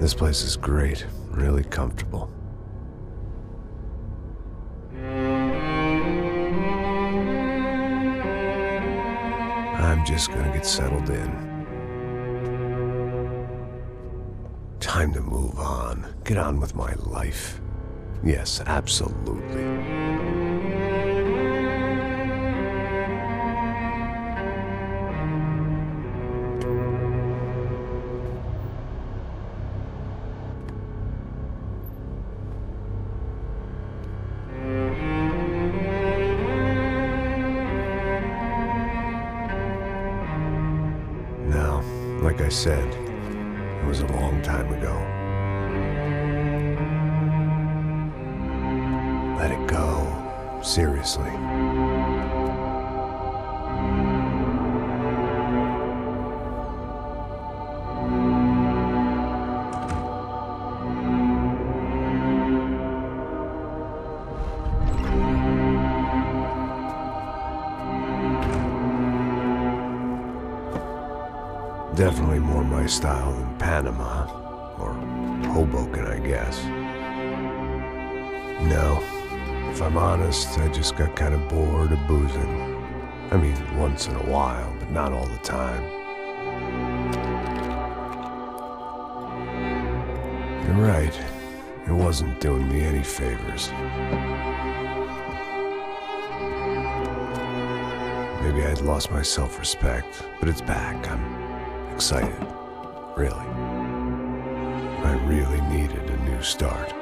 This place is great, really comfortable. I'm just gonna get settled in. Time to move on. Get on with my life. Yes, absolutely. Now, like I said, it was a long time ago. Let it go. Seriously. Definitely more my style than Panama, or Hoboken, I guess. No, if I'm honest, I just got kind of bored of boozing. I mean, once in a while, but not all the time. You're right, it wasn't doing me any favors. Maybe I'd lost my self-respect, but it's back. I'm excited, really. I really needed a new start.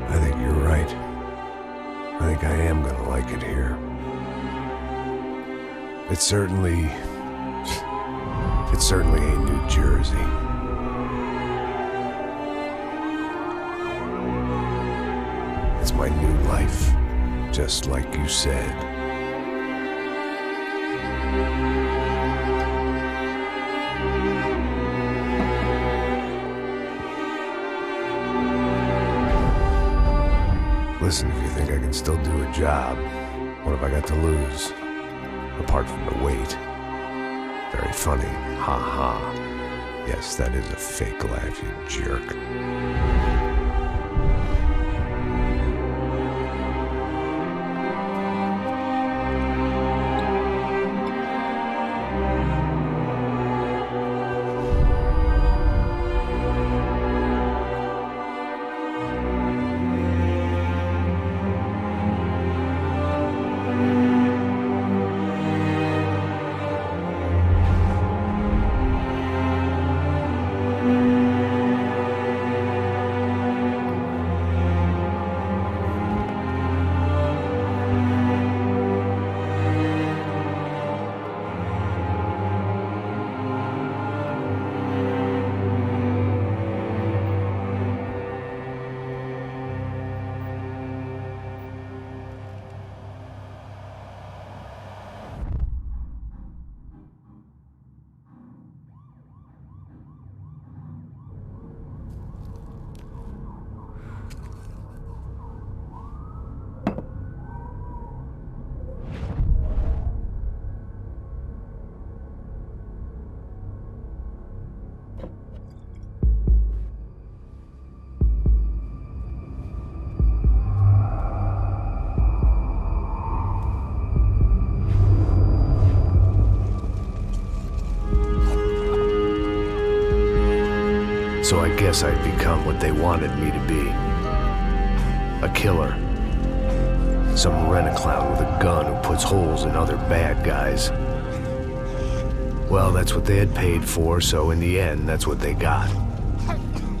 I think you're right. I think I am gonna like it here. It's certainly ain't New Jersey. It's my new life. Just like you said. Listen, if you think I can still do a job, what have I got to lose? Apart from the weight. Very funny. Ha ha. Yes, that is a fake laugh, you jerk. So I guess I'd become what they wanted me to be. A killer. Some rent-a-clown with a gun who puts holes in other bad guys. Well, that's what they had paid for, so in the end, that's what they got.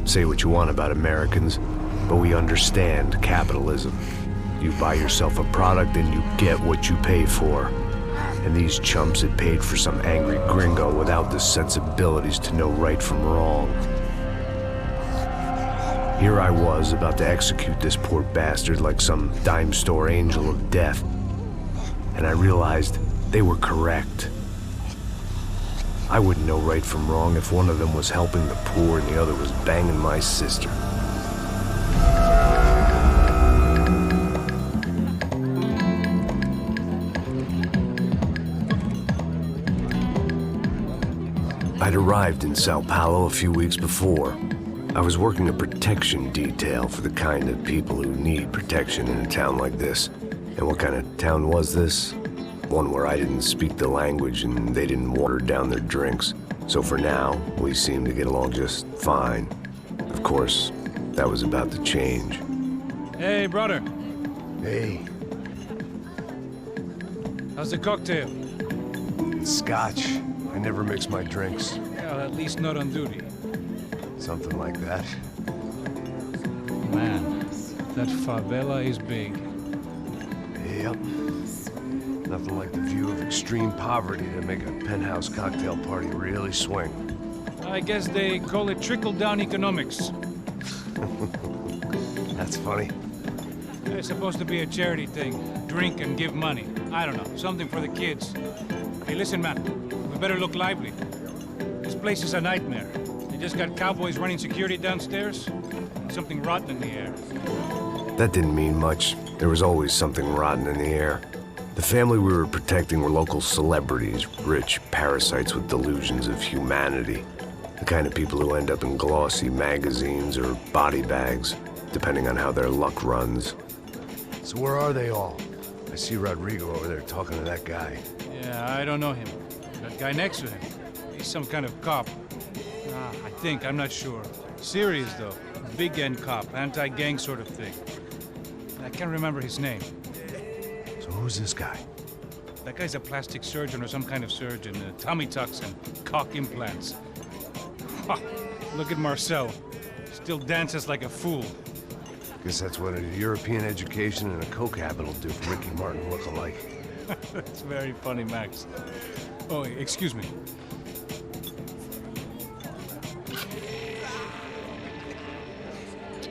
Say what you want about Americans, but we understand capitalism. You buy yourself a product and you get what you pay for. And these chumps had paid for some angry gringo without the sensibilities to know right from wrong. Here I was, about to execute this poor bastard like some dime store angel of death. And I realized they were correct. I wouldn't know right from wrong if one of them was helping the poor and the other was banging my sister. I'd arrived in Sao Paulo a few weeks before. I was working a protection detail for the kind of people who need protection in a town like this. And what kind of town was this? One where I didn't speak the language and they didn't water down their drinks. So for now, we seemed to get along just fine. Of course, that was about to change. Hey, brother. Hey. How's the cocktail? It's scotch. I never mix my drinks. Well, at least not on duty. Something like that. Man, that favela is big. Yep. Nothing like the view of extreme poverty to make a penthouse cocktail party really swing. I guess they call it trickle-down economics. That's funny. It's supposed to be a charity thing. Drink and give money. I don't know, something for the kids. Hey, listen, man. We better look lively. This place is a nightmare. They just got cowboys running security downstairs. And something rotten in the air. That didn't mean much. There was always something rotten in the air. The family we were protecting were local celebrities, rich parasites with delusions of humanity. The kind of people who end up in glossy magazines or body bags, depending on how their luck runs. So where are they all? I see Rodrigo over there talking to that guy. Yeah, I don't know him. That guy next to him. He's some kind of cop. I think, I'm not sure. Serious, though. Big end cop, anti-gang sort of thing. I can't remember his name. So who's this guy? That guy's a plastic surgeon or some kind of surgeon. Tummy tucks and cock implants. Ha! Look at Marcel. Still dances like a fool. Guess that's what a European education and a coke habit will do for Ricky Martin look-alike. That's very funny, Max. Oh, excuse me.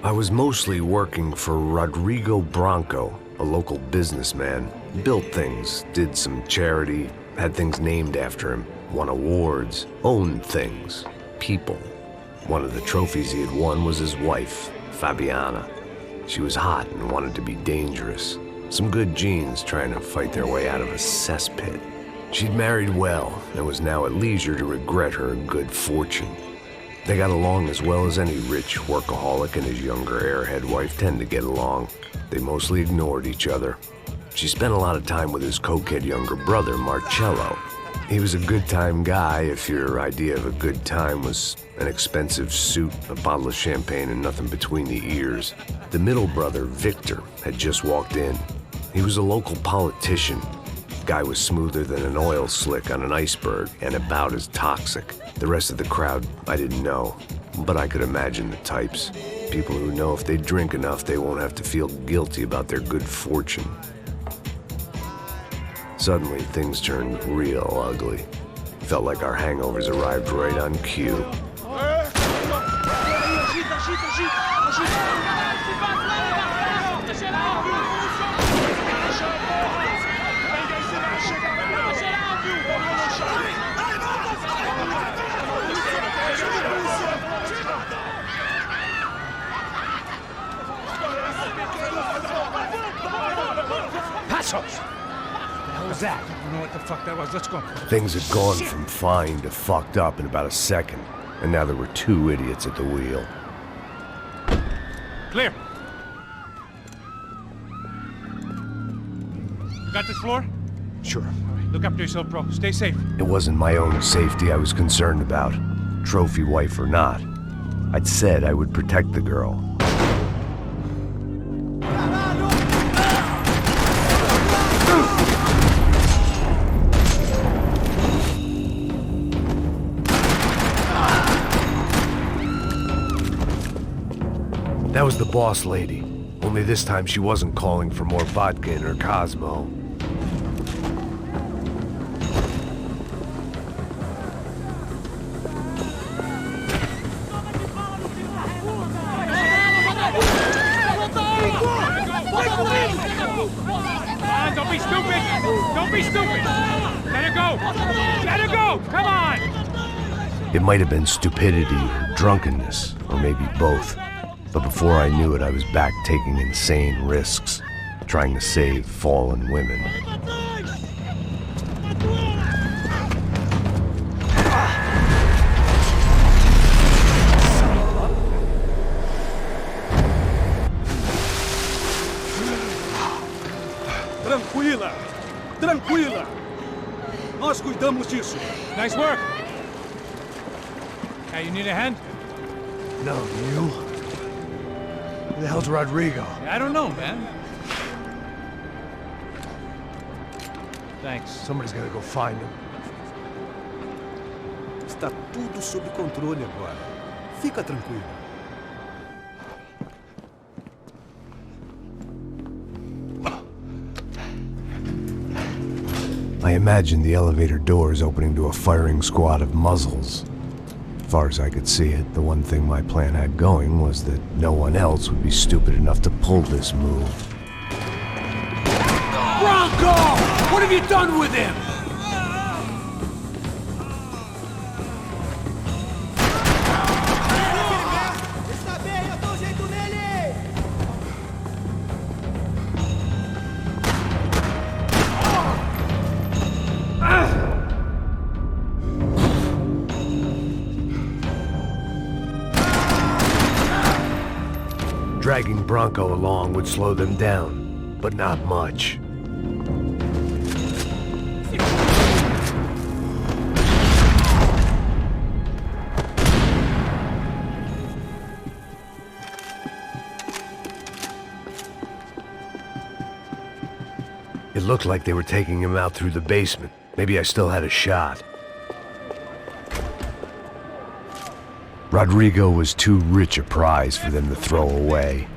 I was mostly working for Rodrigo Branco, a local businessman. Built things, did some charity, had things named after him, won awards, owned things, people. One of the trophies he had won was his wife, Fabiana. She was hot and wanted to be dangerous. Some good genes trying to fight their way out of a cesspit. She'd married well and was now at leisure to regret her good fortune. They got along as well as any rich workaholic and his younger airhead wife tend to get along. They mostly ignored each other. She spent a lot of time with his cokehead younger brother, Marcello. He was a good-time guy if your idea of a good time was an expensive suit, a bottle of champagne, and nothing between the ears. The middle brother, Victor, had just walked in. He was a local politician. Guy was smoother than an oil slick on an iceberg and about as toxic. The rest of the crowd, I didn't know, but I could imagine the types. People who know if they drink enough, they won't have to feel guilty about their good fortune. Suddenly, things turned real ugly. Felt like our hangovers arrived right on cue. That? I don't know what the fuck that was. Let's go. Things had gone from fine to fucked up in about a second, and now there were two idiots at the wheel. Clear. You got this floor? Sure. All right, look after yourself, bro. Stay safe. It wasn't my own safety I was concerned about, trophy wife or not. I'd said I would protect the girl. That was the boss lady. Only this time she wasn't calling for more vodka in her Cosmo. Don't be stupid! Don't be stupid! Let her go! Let her go! Come on! It might have been stupidity or drunkenness, or maybe both. But before I knew it, I was back taking insane risks, trying to save fallen women. Precisamos disso. Nice work. Hey, you need a hand? No, you? Who the hell's Rodrigo? I don't know, man. Thanks. Somebody's gotta go find him. Está tudo sob controle agora. Fica tranquilo. I imagined the elevator doors opening to a firing squad of muzzles. As far as I could see it, the one thing my plan had going was that no one else would be stupid enough to pull this move. Bronco! What have you done with him? Dragging Bronco along would slow them down, but not much. It looked like they were taking him out through the basement. Maybe I still had a shot. Rodrigo was too rich a prize for them to throw away.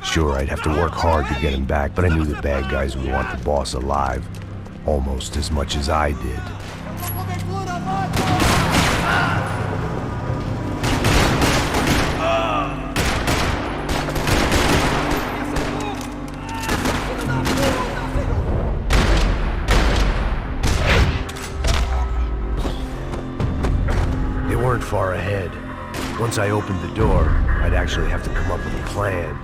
Sure, I'd have to work hard to get him back, but I knew the bad guys would want the boss alive, almost as much as I did. They weren't far ahead. Once I opened the door, I'd actually have to come up with a plan.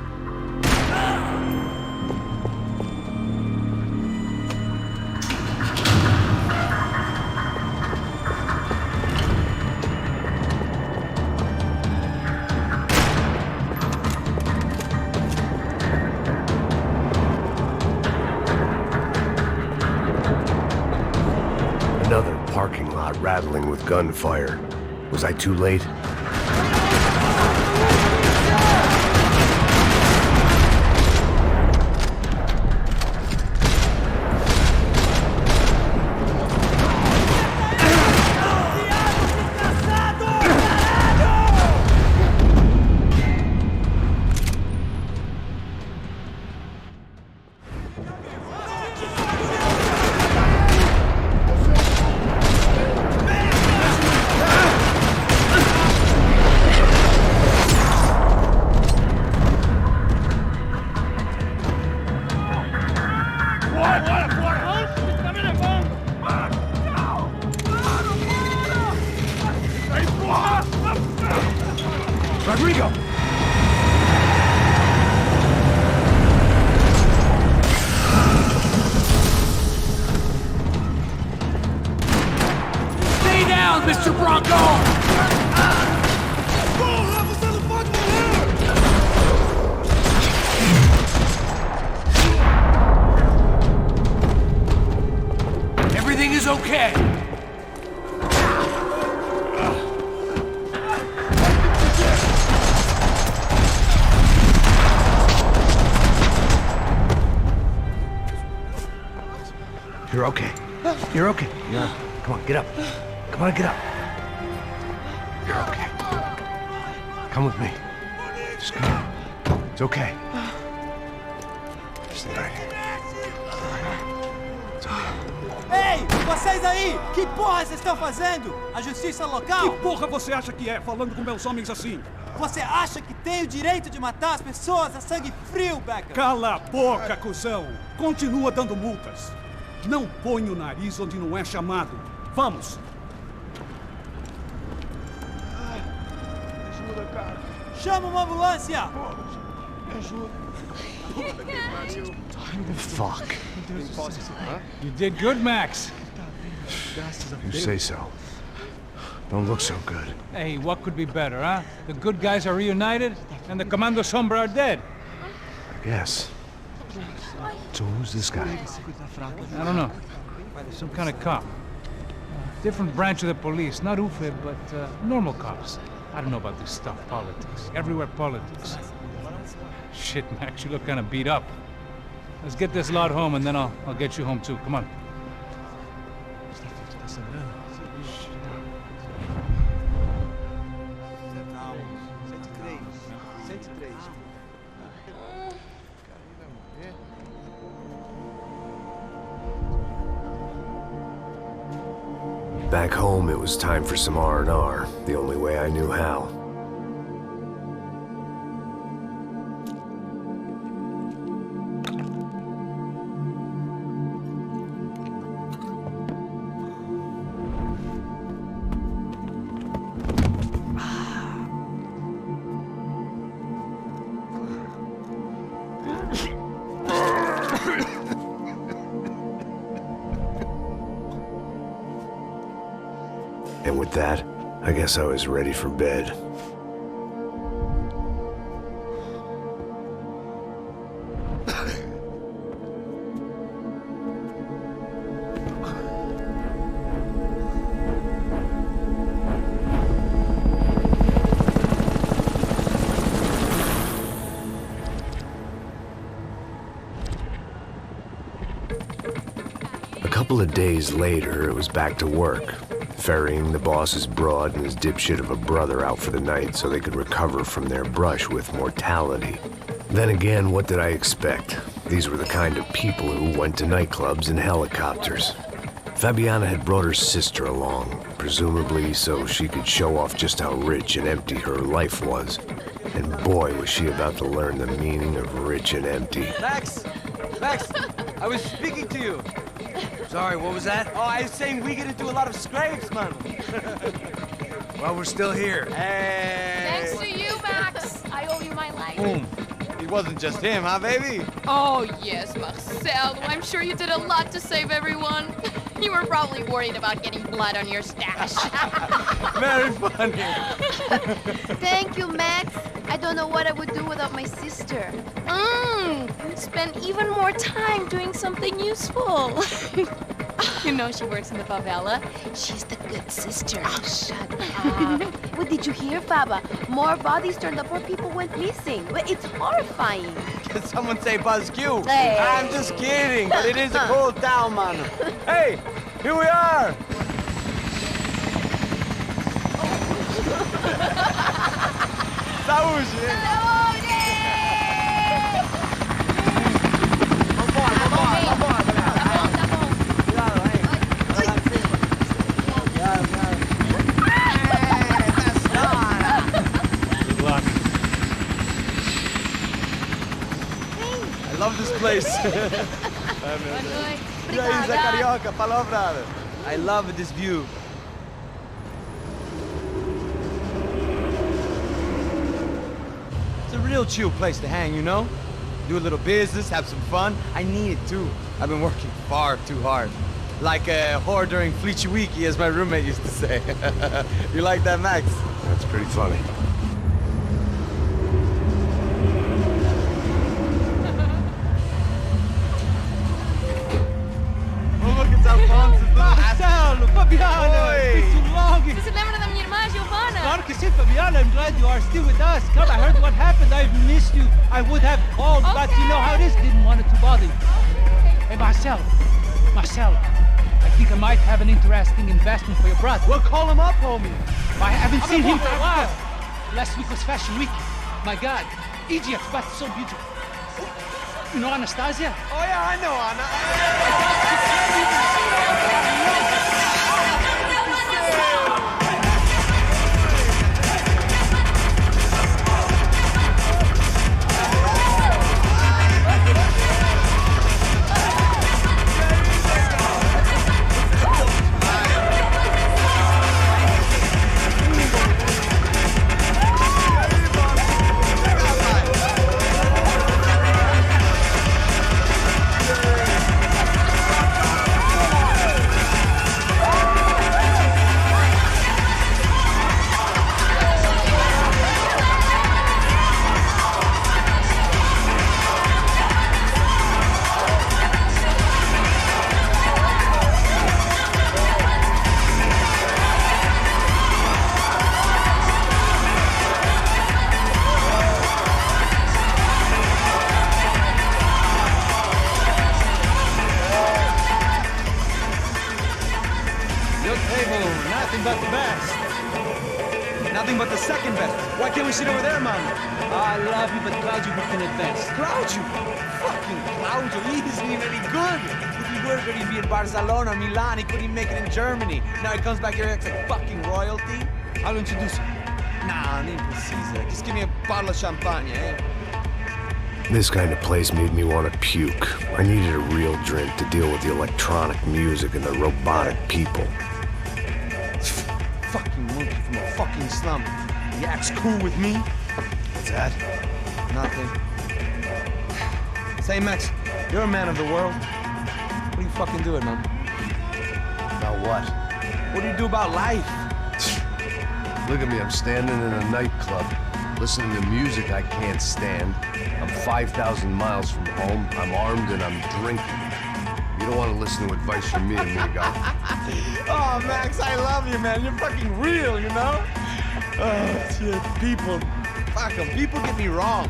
Another parking lot rattling with gunfire. Was I too late? Rodrigo! Stay down, Mr. Bronco! Everything is okay. You're okay. You're okay. Yeah. Come on, get up. Come on, get up. You're okay. Come with me. Just come. It's okay. Stay right here. It's okay. Ei, vocês aí! Que porra vocês estão fazendo? A justiça local? Que porra você acha que é, falando com meus homens assim? Você acha que tem o direito de matar as pessoas a sangue frio, Becker? Cala a boca, cuzão! Continua dando multas. Não põe o nariz onde não é chamado. Vamos! Ajuda, cara. Chama uma ambulância! Me ajuda. Fuck. You did good, Max. You say so. Don't look so good. Hey, what could be better, huh? The good guys are reunited, and the Commando Sombra are dead. I guess. So who's this guy? I don't know. Some kind of cop. Different branch of the police, not UFE, but normal cops. I don't know about this stuff, politics. Everywhere politics. Shit, Max, you look kind of beat up. Let's get this lot home, and then I'll get you home too. Come on. Back home, it was time for some R&R, the only way I knew how. And with that, I guess I was ready for bed. A couple of days later, it was back to work. Ferrying the boss's broad and his dipshit of a brother out for the night so they could recover from their brush with mortality. Then again, what did I expect? These were the kind of people who went to nightclubs in helicopters. Fabiana had brought her sister along, presumably so she could show off just how rich and empty her life was. And boy, was she about to learn the meaning of rich and empty. Max! Max! I was speaking to you! Sorry, what was that? Oh, I was saying we get into a lot of scrapes, man. Well, we're still here. Hey! Thanks to you, Max. I owe you my life. Boom. It wasn't just him, huh, baby? Oh, yes, Marcel. I'm sure you did a lot to save everyone. You were probably worried about getting blood on your stash. Very funny. Thank you, Max. I don't know what I would do without my sister. Spend even more time doing something useful. You know she works in the favela. She's the good sister. Oh, shut up. What did you hear, Faba? More bodies turned up where people went missing. It's horrifying. Did someone say Buzz Q? Hey. I'm just kidding, but it is a cool town, man. Hey, here we are. Saúde! I love this place. Carioca, palavra. I love this view. It's a real chill place to hang, you know? Do a little business, have some fun. I need it too. I've been working far too hard. Like a whore during Fleechy Weeky, as my roommate used to say. You like that, Max? That's pretty funny. Marcelo, Fabiana, it's been too long. Você se lembra da minha irmã, Giovanna? Claro que sim, Fabiana. I'm glad you are still with us. Come, I heard what happened. I've missed you. I would have called, but you know how it is. Didn't want it to bother you. Hey, Marcelo, I think I might have an interesting investment for your brother. Well, call him up, homie. I haven't seen him for a while. Last week was Fashion Week. My God, Egypt, but so beautiful. You know Anastasia? Oh yeah, I know Anna. invest? Why can't we sit over there, man? I love you, but Claudio who can advance. Claudio? Fucking Claudio, he isn't even any good. If he were good, he'd be in Barcelona, Milan, he couldn't even make it in Germany. Now he comes back here and acts like fucking royalty. I'll introduce you. Nah, nem precisa. Just give me a bottle of champagne, eh? This kind of place made me want to puke. I needed a real drink to deal with the electronic music and the robotic people. Fucking monkey from a fucking slum. He acts cool with me. What's that? Nothing. Say, Max, you're a man of the world. What do you fucking do it, man? About what? What do you do about life? Look at me, I'm standing in a nightclub, listening to music I can't stand. I'm 5,000 miles from home, I'm armed and I'm drinking. You don't want to listen to advice from me, amigo. Oh, Max, I love you, man. You're fucking real, you know? Oh, shit, people. Fuck 'em. People get me wrong.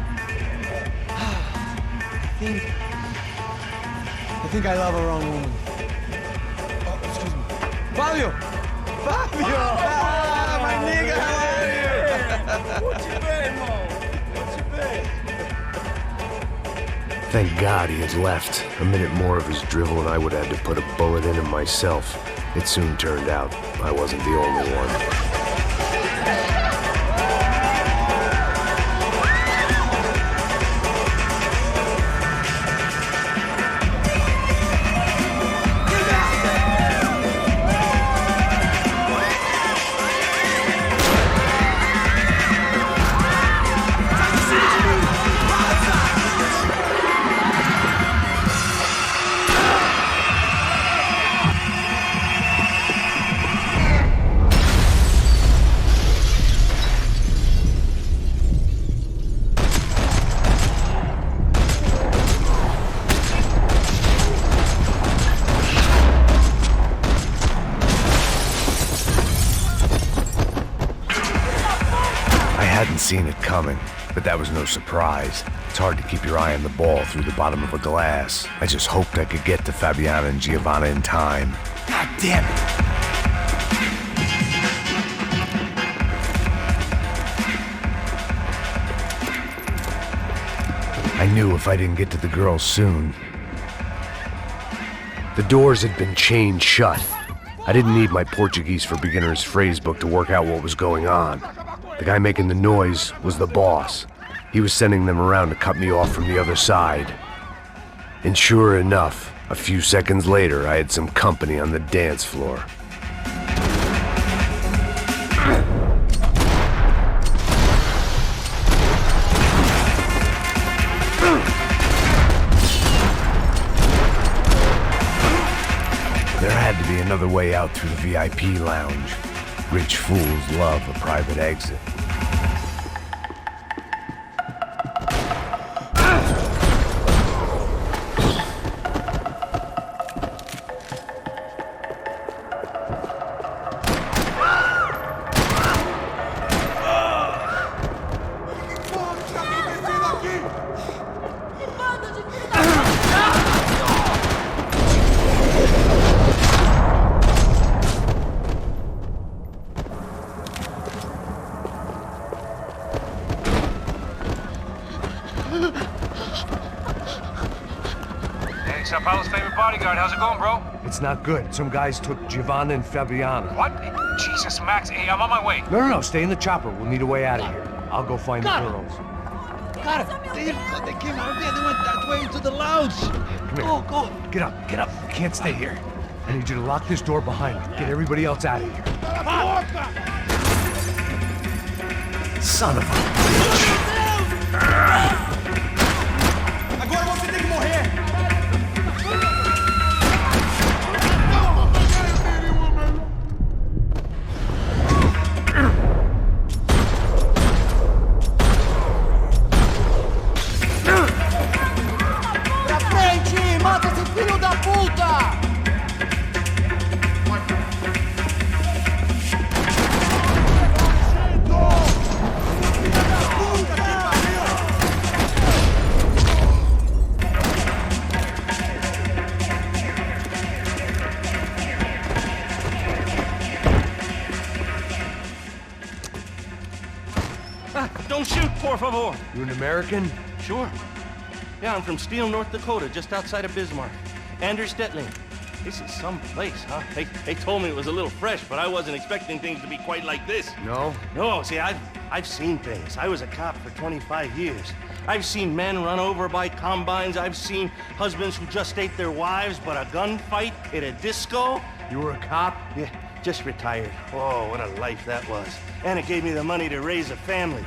I think I love a wrong woman. Oh, excuse me. Fabio! Fabio! Ah, my nigga, how are you? What you been, Mo? What you been? Thank God he had left. A minute more of his drivel and I would have had to put a bullet in him myself. It soon turned out I wasn't the only one. Seen it coming, but that was no surprise. It's hard to keep your eye on the ball through the bottom of a glass. I just hoped I could get to Fabiana and Giovanna in time. God damn it! I knew if I didn't get to the girls soon. The doors had been chained shut. I didn't need my Portuguese for Beginners phrasebook to work out what was going on. The guy making the noise was the boss. He was sending them around to cut me off from the other side. And sure enough, a few seconds later, I had some company on the dance floor. There had to be another way out through the VIP lounge. Rich fools love a private exit. Sao Paulo's favorite bodyguard. How's it going, bro? It's not good. Some guys took Giovanna and Fabiana. What? Jesus, Max. Hey, I'm on my way. No, stay in the chopper. We'll need a way out of here. I'll go find the girls. Got it. They came out there. They went that way into the lounge. Come here. Go. Get up. You can't stay here. I need you to lock this door behind me. Get everybody else out of here. Son of a bitch. Agora você tem que morrer! Pra frente! Mata esse filho da puta! Filho da puta! Don't shoot, por favor. You an American? Sure. Yeah, I'm from Steele, North Dakota, just outside of Bismarck. Andrew Stetling. This is some place, huh? They told me it was a little fresh, but I wasn't expecting things to be quite like this. No? No, see, I've seen things. I was a cop for 25 years. I've seen men run over by combines. I've seen husbands who just ate their wives, but a gunfight at a disco. You were a cop? Yeah, just retired. Oh, what a life that was. And it gave me the money to raise a family.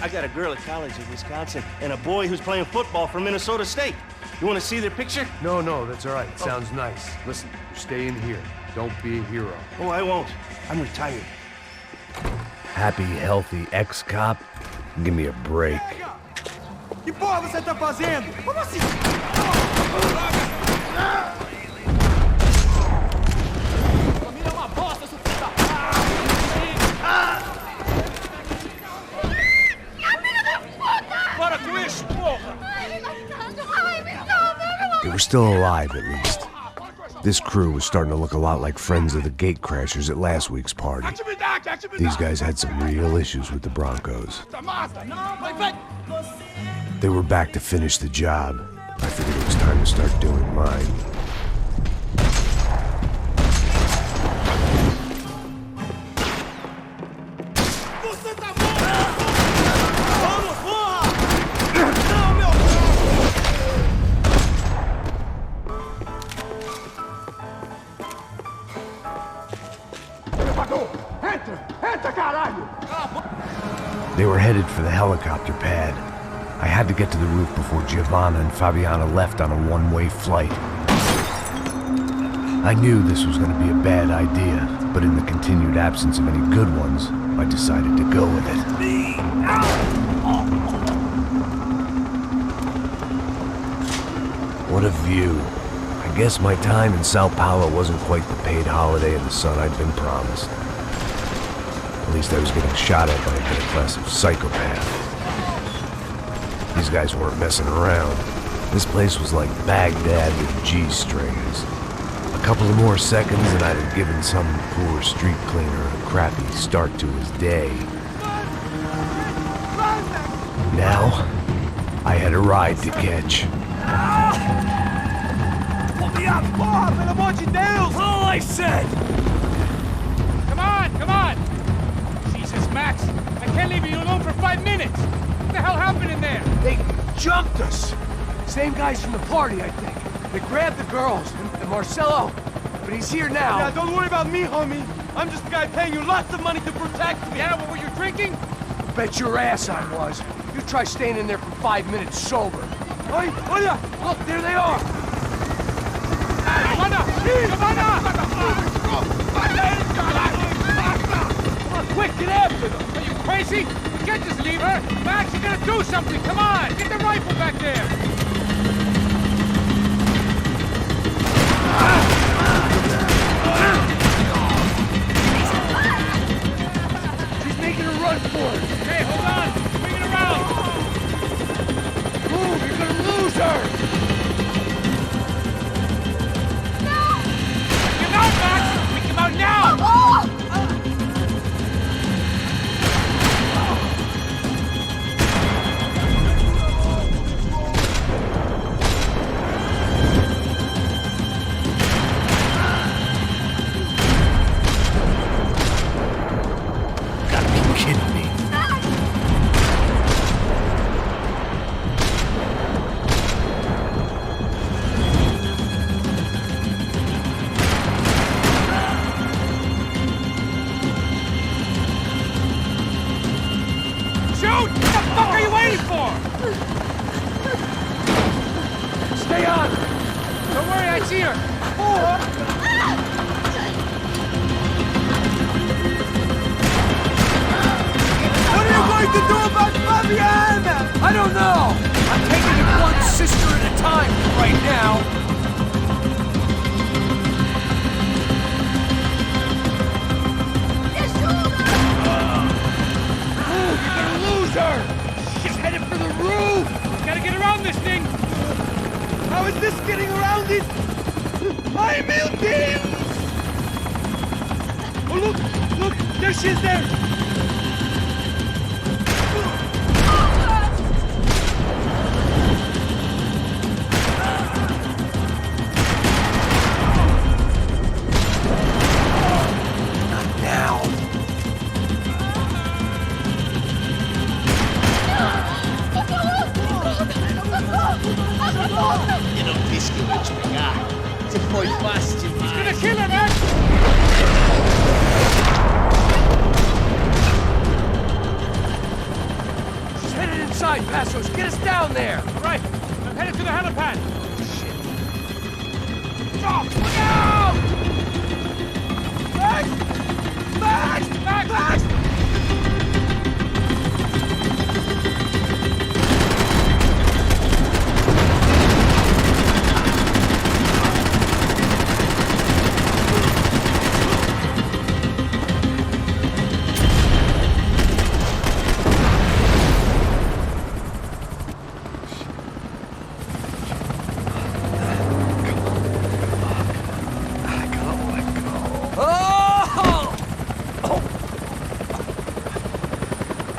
I got a girl at college in Wisconsin and a boy who's playing football for Minnesota State. You want to see their picture? No, that's all right. Sounds nice. Listen, you stay in here. Don't be a hero. Oh, I won't. I'm retired. Happy, healthy ex-cop? Give me a break. Que porra você tá fazendo? Como assim? Família é uma bosta, seu filho da... Para com isso, porra! They were still alive, at least. This crew was starting to look a lot like friends of the gatecrashers at last week's party. These guys had some real issues with the Broncos. They were back to finish the job. I figured it was time to start doing mine. They were headed for the helicopter pad. I had to get to the roof before Giovanna and Fabiana left on a one-way flight. I knew this was going to be a bad idea, but in the continued absence of any good ones, I decided to go with it. What a view. I guess my time in Sao Paulo wasn't quite the paid holiday in the sun I'd been promised. At least I was getting shot at by a middle-class of psychopath. These guys weren't messing around. This place was like Baghdad with G-strings. A couple of more seconds and I'd have given some poor street cleaner a crappy start to his day. Now, I had a ride to catch. Pull me up, porra, pelo amor de Deus! All I said! Come on! Jesus, Max, I can't leave you alone for 5 minutes! What the hell happened in there? They jumped us! Same guys from the party, I think. They grabbed the girls, and Marcelo, but he's here now. Yeah, don't worry about me, homie. I'm just a guy paying you lots of money to protect me. Yeah, what were you drinking? Bet your ass I was. You try staying in there for 5 minutes sober. Oi, olha! Look, there they are! Giovanna! Come on, quick, get after them! Are you crazy? We can't just leave her! Max, you gotta do something! Come on! Get the rifle back there! She's making a run for it! Hey, hold on! Bring it around! Move, you're gonna lose her! Come out, Max! We come out now! Gotta be kidding me. Shoot! What the fuck are you waiting for? Stay on! Don't worry, I see her. What are you going to do about Fabiana? I don't know! I'm taking it one sister at a time right now. Move, you're gonna lose her! She's headed for the roof! Gotta get around this thing! How is this getting around it? Ai, meu Deus! Oh, look! There she is there! disse que eu ia te pegar. Você foi fácil demais. Gonna kill her, man! Just headed inside, Passos. Get us down there. Right, I'm headed to the helipad. Oh, look out! Max! Max! Max! Max!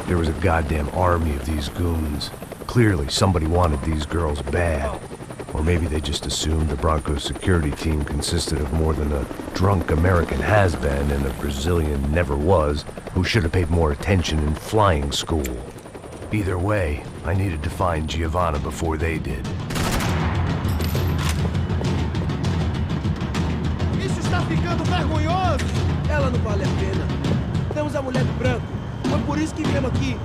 There was a goddamn army of these goons. Clearly, somebody wanted these girls bad. Or maybe they just assumed the Broncos security team consisted of more than a drunk American has-been and a Brazilian never-was who should have paid more attention in flying school. Either way, I needed to find Giovanna before they did. Isso está ficando vergonhoso! Ela não vale a pena. Temos a mulher do branco. Foi por isso que viemos aqui.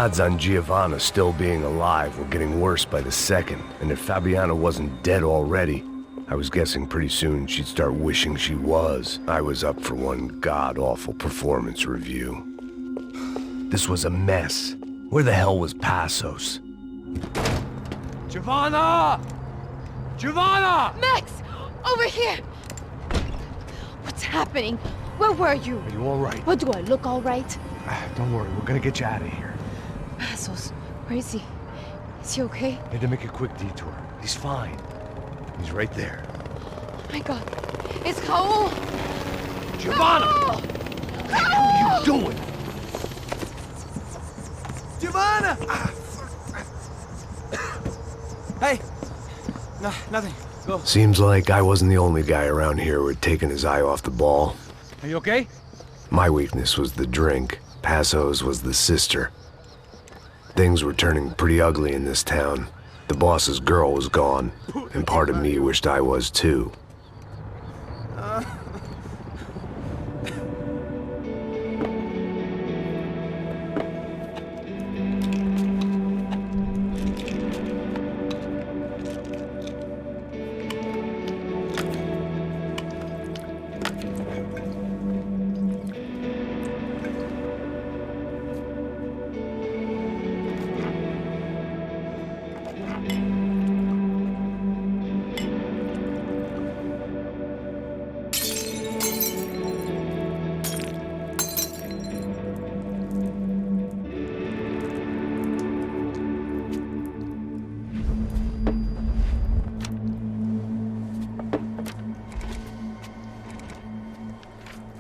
odds on Giovanna still being alive were getting worse by the second, and if Fabiana wasn't dead already, I was guessing pretty soon she'd start wishing she was. I was up for one god-awful performance review. This was a mess. Where the hell was Passos? Giovanna! Giovanna! Max! Over here! What's happening? Where were you? Are you all right? What, do I look all right? Don't worry, we're gonna get you out of here. Passos, where is he? Is he okay? Had to make a quick detour. He's fine. He's right there. Oh my god. It's Raul! Giovanna! Raul! What are you doing? Giovanna! Hey! No, nothing. Go. Seems like I wasn't the only guy around here who had taken his eye off the ball. Are you okay? My weakness was the drink. Passos was the sister. Things were turning pretty ugly in this town. The boss's girl was gone, and part of me wished I was too.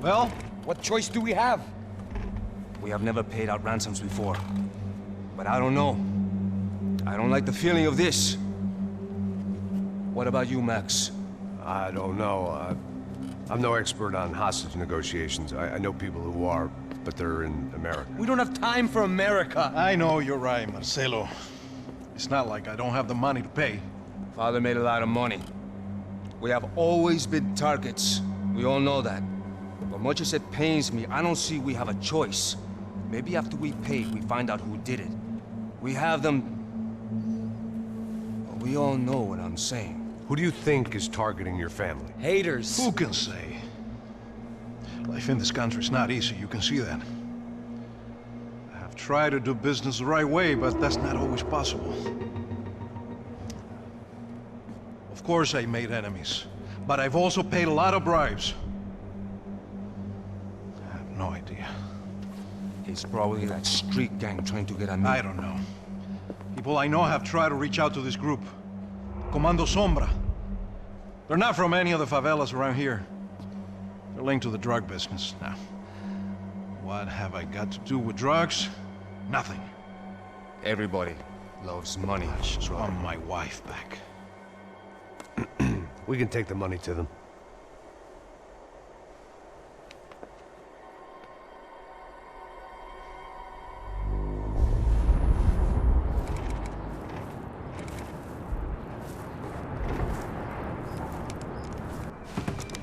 Well, what choice do we have? We have never paid out ransoms before. But I don't know. I don't like the feeling of this. What about you, Max? I don't know. I'm no expert on hostage negotiations. I know people who are, but they're in America. We don't have time for America. I know you're right, Marcelo. It's not like I don't have the money to pay. Father made a lot of money. We have always been targets. We all know that. But much as it pains me, I don't see we have a choice. Maybe after we paid, we find out who did it. We have them... But we all know what I'm saying. Who do you think is targeting your family? Haters. Who can say? Life in this country is not easy, you can see that. I have tried to do business the right way, but that's not always possible. Of course I made enemies, but I've also paid a lot of bribes. I have no idea. It's probably that street gang trying to get at me. I don't know. People I know have tried to reach out to this group. Comando Sombra. They're not from any of the favelas around here. They're linked to the drug business. Now, what have I got to do with drugs? Nothing. Everybody loves money. I just want my wife back. We can take the money to them.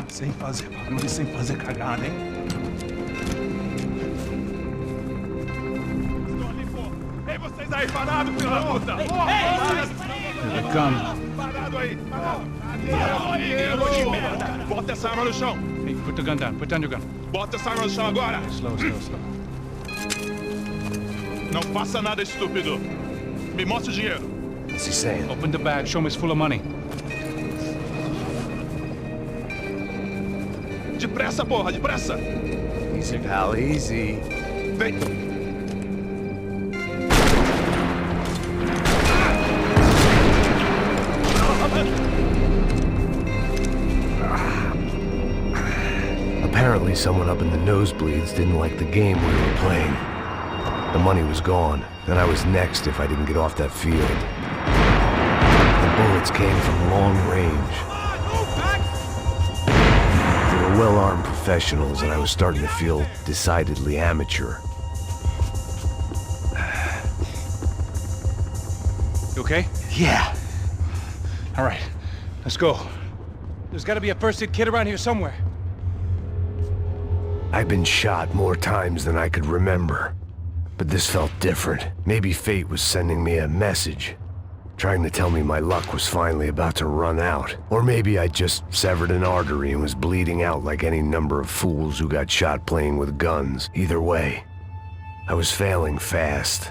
Sem fazer barulho e sem fazer cagada, hein? Estou ali, pô! Ei, vocês aí, parados, filho da puta! Here they come. Parado aí! Parado aí, garoto de merda! Bota essa arma no chão! Hey, put the gun down. Put down your gun. Bota essa arma no chão agora! Slow, slow, slow. Não faça nada, estúpido! Me mostre o dinheiro! What's he saying? Open the bag. Show me it's full of money. Depressa, porra, depressa! Easy, pal, easy. Vem! Apparently someone up in the nosebleeds didn't like the game we were playing. The money was gone, and I was next if I didn't get off that field. The bullets came from long range. They were well-armed professionals, and I was starting to feel decidedly amateur. You okay? Yeah! All right. Let's go. There's got to be a first-aid kit around here somewhere. I've been shot more times than I could remember. But this felt different. Maybe fate was sending me a message, trying to tell me my luck was finally about to run out. Or maybe I just severed an artery and was bleeding out like any number of fools who got shot playing with guns. Either way, I was failing fast.